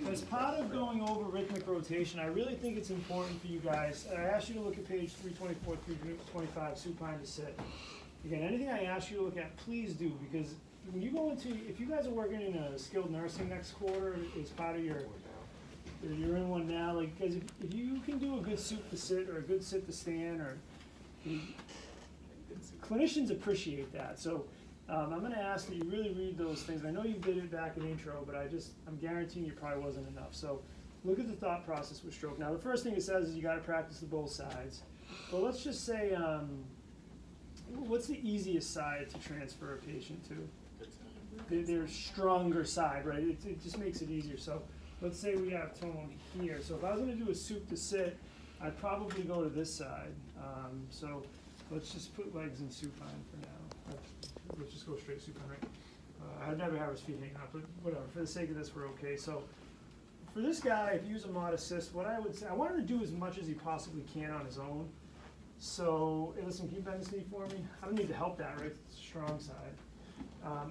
As part of going over rhythmic rotation, I really think it's important for you guys. I asked you to look at page 324, 325, supine to sit. Again, anything I ask you to look at, please do, because when you go into, if you guys are working in a skilled nursing next quarter, as part of you're in one now, like, because if you can do a good sup to sit or a good sit to stand, or clinicians appreciate that. So I'm going to ask that you really read those things. I know you did it back in intro, but I'm guaranteeing you probably wasn't enough. So look at the thought process with stroke. Now the first thing it says is you got to practice the both sides. But let's just say, what's the easiest side to transfer a patient to? Their stronger side, right? It just makes it easier. So let's say we have tone here. So if I was going to do a sup to sit, I'd probably go to this side. So let's just put legs in supine for now. Let's just go straight supine, right? I'd never have his feet hanging out, but whatever. For the sake of this, we're okay. So for this guy, if you use a mod assist, what I would say, I want him to do as much as he possibly can on his own. So, hey, listen, can you bend this knee for me? I don't need to help that, right? It's the strong side.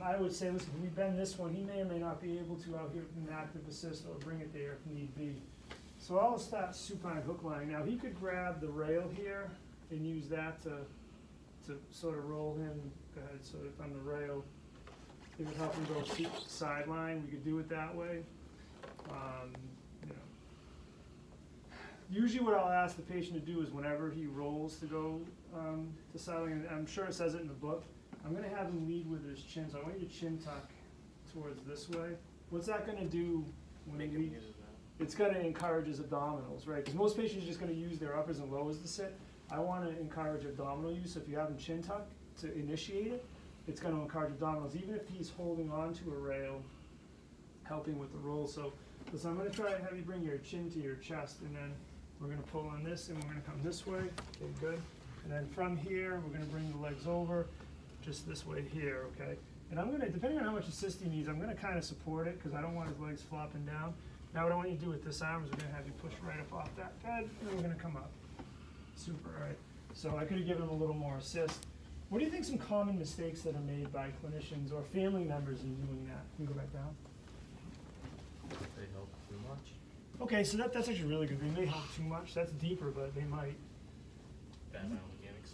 I would say, listen, if we bend this one, he may or may not be able to out here with an active assist or bring it there if need be. So I'll start supine hook line. Now he could grab the rail here and use that to sort of roll him. Go ahead, so if on the rail, it would help him go sideline. We could do it that way. You know. Usually what I'll ask the patient to do is whenever he rolls to go to sideline, and I'm sure it says it in the book, I'm going to have him lead with his chin. So I want you to chin tuck towards this way. What's that going to do when he leads? It's going to encourage his abdominals, right? Because most patients are just going to use their uppers and lowers to sit. I want to encourage abdominal use. So if you have him chin tuck to initiate it, it's going to encourage abdominals, even if he's holding on to a rail, helping with the roll. So listen, I'm going to try to have you bring your chin to your chest, and then we're going to pull on this, and we're going to come this way. Okay, good. And then from here, we're going to bring the legs over, just this way here, okay? And I'm going to, depending on how much assist he needs, I'm going to kind of support it because I don't want his legs flopping down. Now what I want you to do with this arm is we're going to have you push right up off that bed, and then we're going to come up. Super, all right. So I could have given him a little more assist. What do you think some common mistakes that are made by clinicians or family members in doing that? Can you go back down? They help too much. Okay, so that's actually really good. They may help too much. That's deeper, but they might. Bad biomechanics.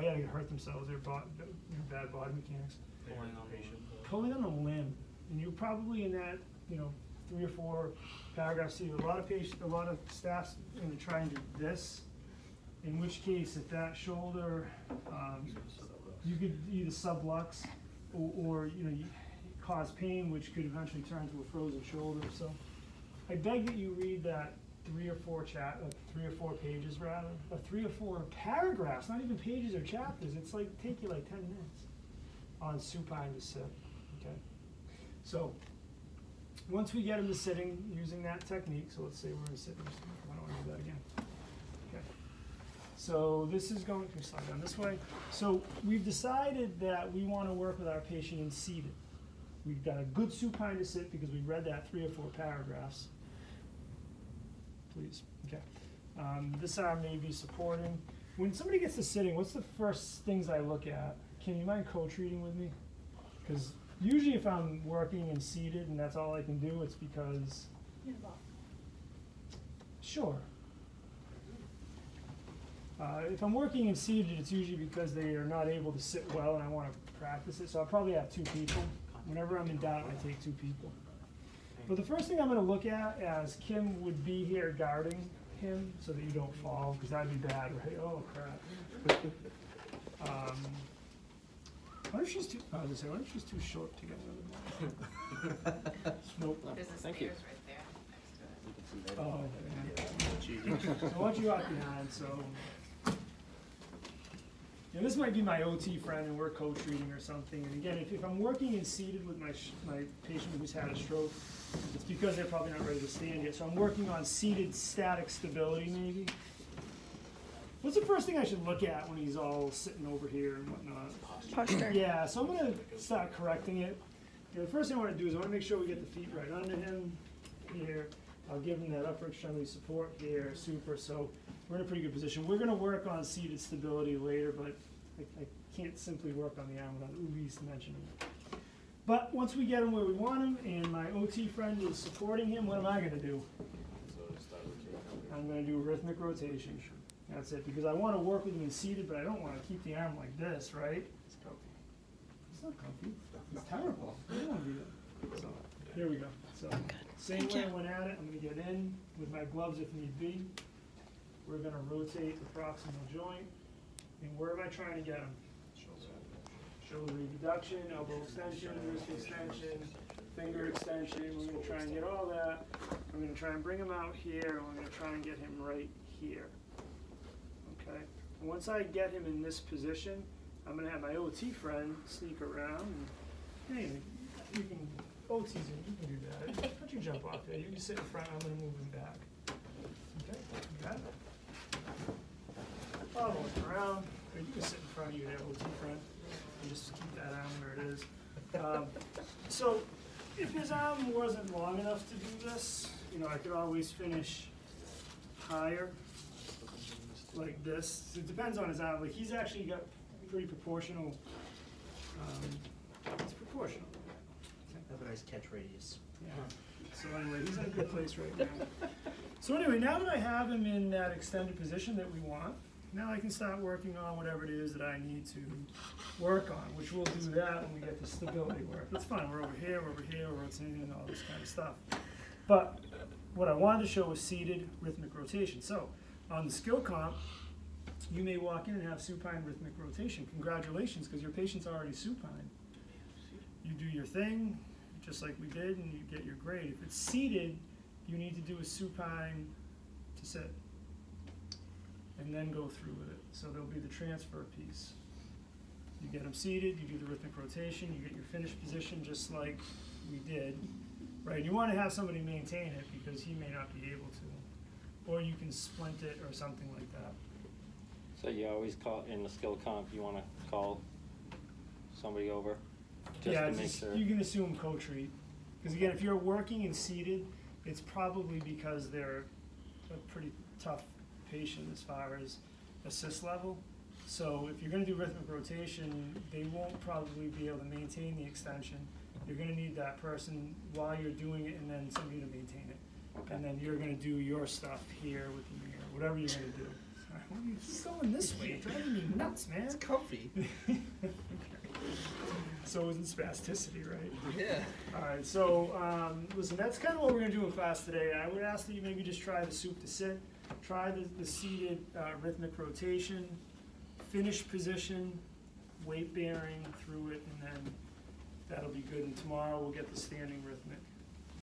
Yeah, they hurt themselves. They're bad body mechanics. Pulling on the patient. Pulling on the limb, and you're probably in that, 3 or 4 paragraphs. See, a lot of staffs going to try and do this. In which case, if that shoulder, you could either sublux or you cause pain, which could eventually turn to a frozen shoulder. So, I beg that you read that 3 or 4 pages rather, 3 or 4 paragraphs, not even pages or chapters. It's like take you like 10 minutes on supine to sit. Okay, so once we get him to sitting using that technique, so let's say we're in sitting. I don't want to do that again. Okay, so this is going to slide down this way. So we've decided that we want to work with our patient in seated. We've got a good supine to sit because we read that 3 or 4 paragraphs. Please, okay. This arm may be supporting. When somebody gets to sitting, what's the first things I look at? Can you mind co-treating with me? Because usually if I'm working and seated and that's all I can do, it's because... Sure. If I'm working and seated, it's usually because they are not able to sit well and I want to practice it. So I'll probably have 2 people. Whenever I'm in doubt, I take 2 people. But the first thing I'm going to look at, as Kim would be here guarding him so that you don't fall, because that'd be bad, right? Oh, crap. What if she's too, I was going to say, what if she's too short to get another ball? Nope. There's a stairs right there next to it. Oh, okay. So I want you out behind, so. And this might be my OT friend and we're co-treating or something. And again, if I'm working and seated with my patient who's had a stroke, it's because they're probably not ready to stand yet. So I'm working on seated static stability maybe. What's the first thing I should look at when he's all sitting over here and whatnot? Posture. Yeah, so I'm going to start correcting it. The first thing I want to do is I want to make sure we get the feet right under him here. I'll give him that upper extremity support here, super. So we're in a pretty good position. We're going to work on seated stability later, but I can't simply work on the arm without at least mentioning it. But once we get him where we want him, and my OT friend is supporting him, what am I gonna do? So start rotating. I'm gonna do a rhythmic rotation. That's it, because I wanna work with him in seated, but I don't wanna keep the arm like this, right? It's comfy. It's not comfy, it's terrible. I don't wanna do that. So, here we go. So, same way I went at it, I'm gonna get in with my gloves if need be. We're gonna rotate the proximal joint. And where am I trying to get him? Shoulder reduction, elbow extension, wrist extension, finger extension. We're gonna try and get all that. I'm gonna try and bring him out here, and we're gonna try and get him right here. Okay? And once I get him in this position, I'm gonna have my OT friend sneak around and, hey, you can, OT's in, you can do that. Why don't you jump off there? You can sit in front, I'm gonna move him back. Okay, you got it? Follow it around, or you can sit in front of you there, OT friend, and just keep that arm where it is. So, if his arm wasn't long enough to do this, you know, I could always finish higher, like this. It depends on his arm. Like, he's actually got pretty proportional, it's proportional. Have a nice catch radius. Yeah. So anyway, he's in a good place right now. So anyway, now that I have him in that extended position that we want, now I can start working on whatever it is that I need to work on, which we'll do that when we get the stability work. That's fine, we're over here, we're rotating, and all this kind of stuff. But what I wanted to show was seated rhythmic rotation. So on the skill comp, you may walk in and have supine rhythmic rotation. Congratulations, because your patient's already supine. You do your thing, just like we did, and you get your grade. If it's seated, you need to do a supine to sit, and then go through with it. So there'll be the transfer piece. You get them seated, you do the rhythmic rotation, you get your finished position just like we did, right? You want to have somebody maintain it because he may not be able to, or you can splint it or something like that. So you always call, in the skill comp, you wanna call somebody over? Just Yeah, to make sure. you can assume co-treat. Because again, if you're working and seated, it's probably because they're a pretty tough patient as far as assist level. So if you're gonna do rhythmic rotation, they won't probably be able to maintain the extension. You're gonna need that person while you're doing it and then somebody to maintain it. Okay. And then you're gonna do your stuff here with the mirror, whatever you're gonna do. Sorry, why are you going this way? You're driving me nuts, man. It's comfy. Okay. So isn't spasticity, right? Yeah. All right, so listen, that's kind of what we're going to do in class today. I would ask that you maybe just try the soup to sit, try the seated rhythmic rotation, finish position, weight bearing through it, and then that'll be good. And tomorrow we'll get the standing rhythmic.